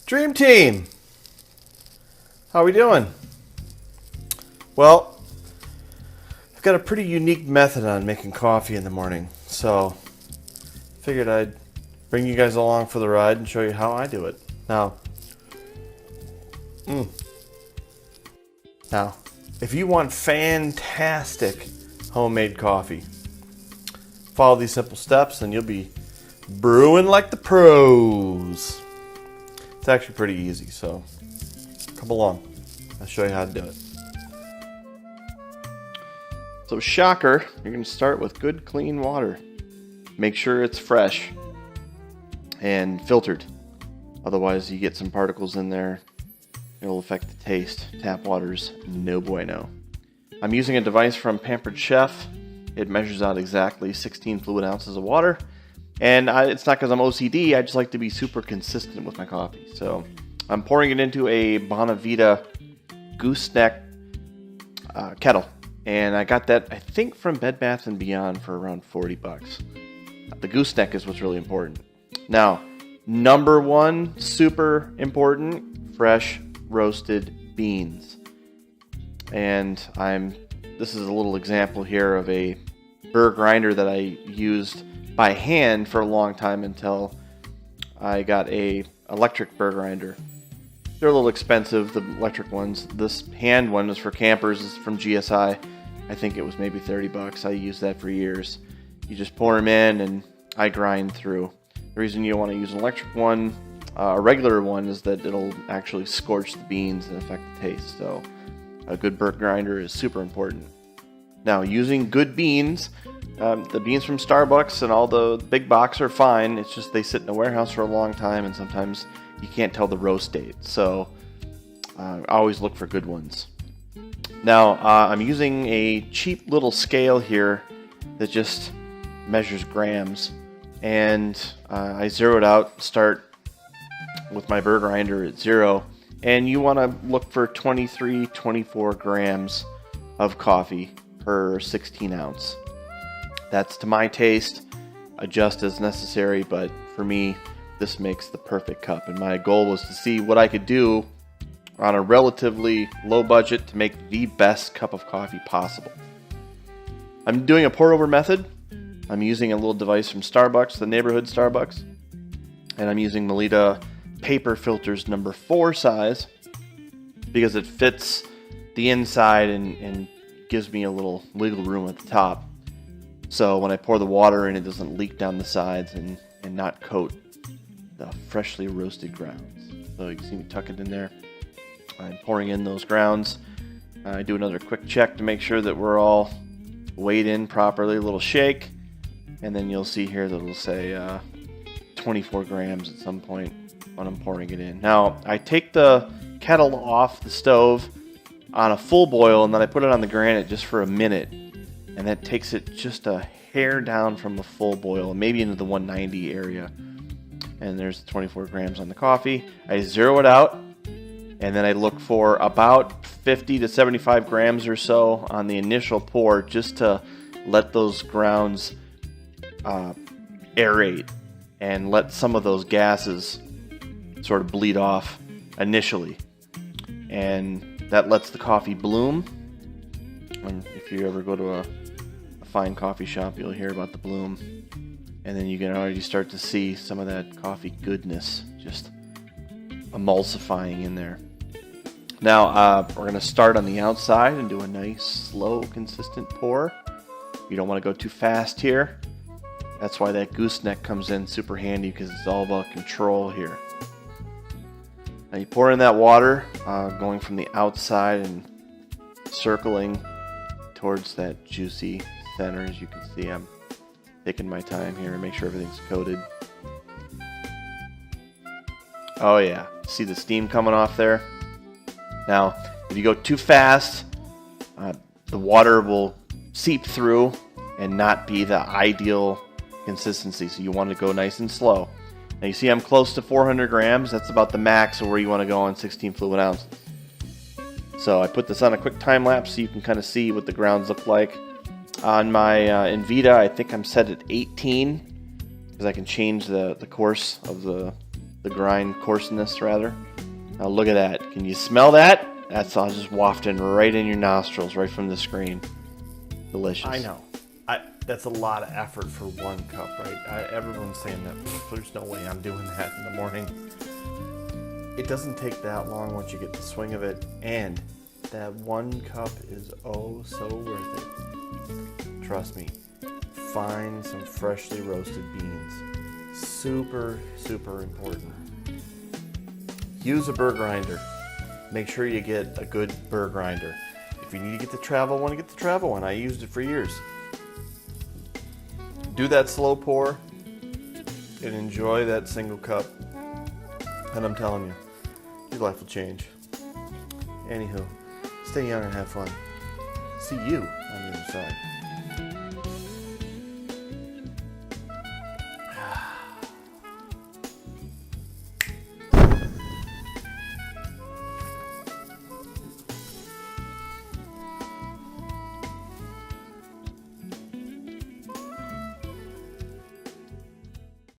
Dream Team, how are we doing? Well, I've got a pretty unique method on making coffee in the morning, so figured I'd bring you guys along for the ride and show you how I do it. Now, if you want fantastic homemade coffee, follow these simple steps and you'll be brewing like the pros. It's actually pretty easy, so come along. I'll show you how to do it. So shocker, you're going to start with good clean water. Make sure it's fresh and filtered. Otherwise you get some particles in there. It'll affect the taste. Tap water's no bueno. I'm using a device from Pampered Chef. It measures out exactly 16 fluid ounces of water. And it's not because I'm OCD, I just like to be super consistent with my coffee. So I'm pouring it into a Bonavita gooseneck kettle. And I got that, I think, from Bed Bath & Beyond for around $40. The gooseneck is what's really important. Now, number one, super important, fresh roasted beans. And this is a little example here of a Burr Grinder that I used by hand for a long time until I got a electric Burr Grinder. They're a little expensive, the electric ones. This hand one is for campers. It's from GSI. I think it was maybe $30. I used that for years. You just pour them in and I grind through. The reason you want to use an electric one, a regular one, is that it'll actually scorch the beans and affect the taste. So a good Burr Grinder is super important. Now, using good beans, the beans from Starbucks and all the big box are fine. It's just they sit in a warehouse for a long time and sometimes you can't tell the roast date. So I always look for good ones. Now, I'm using a cheap little scale here that just measures grams. And I zeroed out, start with my Burr Grinder at 0. And you want to look for 23, 24 grams of coffee per 16 ounce. That's to my taste. Adjust as necessary, but for me, this makes the perfect cup. And my goal was to see what I could do on a relatively low budget to make the best cup of coffee possible. I'm doing a pour over method. I'm using a little device from Starbucks, the neighborhood Starbucks. And I'm using Melita paper filters number 4 size because it fits the inside and gives me a little wiggle room at the top. So when I pour the water in, it doesn't leak down the sides and not coat the freshly roasted grounds. So you can see me tuck it in there. I'm pouring in those grounds. I do another quick check to make sure that we're all weighed in properly, a little shake. And then you'll see here that it'll say 24 grams at some point when I'm pouring it in. Now, I take the kettle off the stove on a full boil and then I put it on the granite just for a minute. And that takes it just a hair down from the full boil, maybe into the 190 area. And there's 24 grams on the coffee. I zero it out, and then I look for about 50 to 75 grams or so on the initial pour, just to let those grounds aerate and let some of those gases sort of bleed off initially. And that lets the coffee bloom. And if you ever go to a fine coffee shop, you'll hear about the bloom. And then you can already start to see some of that coffee goodness just emulsifying in there. Now, we're going to start on the outside and do a nice, slow, consistent pour. You don't want to go too fast here. That's why that gooseneck comes in super handy, because it's all about control here. Now you pour in that water, going from the outside and circling towards that juicy center. As you can see, I'm taking my time here and make sure everything's coated. Oh yeah, see the steam coming off there? Now, if you go too fast, the water will seep through and not be the ideal consistency. So you want to go nice and slow. Now you see I'm close to 400 grams. That's about the max of where you want to go on 16 fluid ounces. So I put this on a quick time lapse so you can kind of see what the grounds look like. On my Invita, I think I'm set at 18 because I can change the course of the grind coarseness rather. Now look at that. Can you smell that? That's all just wafting right in your nostrils, right from the screen. Delicious. I know. That's a lot of effort for 1 cup, right? Everyone's saying that there's no way I'm doing that in the morning. It doesn't take that long once you get the swing of it, and that 1 cup is oh so worth it. Trust me. Find some freshly roasted beans. Super, super important. Use a Burr Grinder. Make sure you get a good Burr Grinder. If you need to get the travel one, get the travel one. I used it for years. Do that slow pour and enjoy that single cup. And I'm telling you, your life will change. Anywho, stay young and have fun. See you on the other side.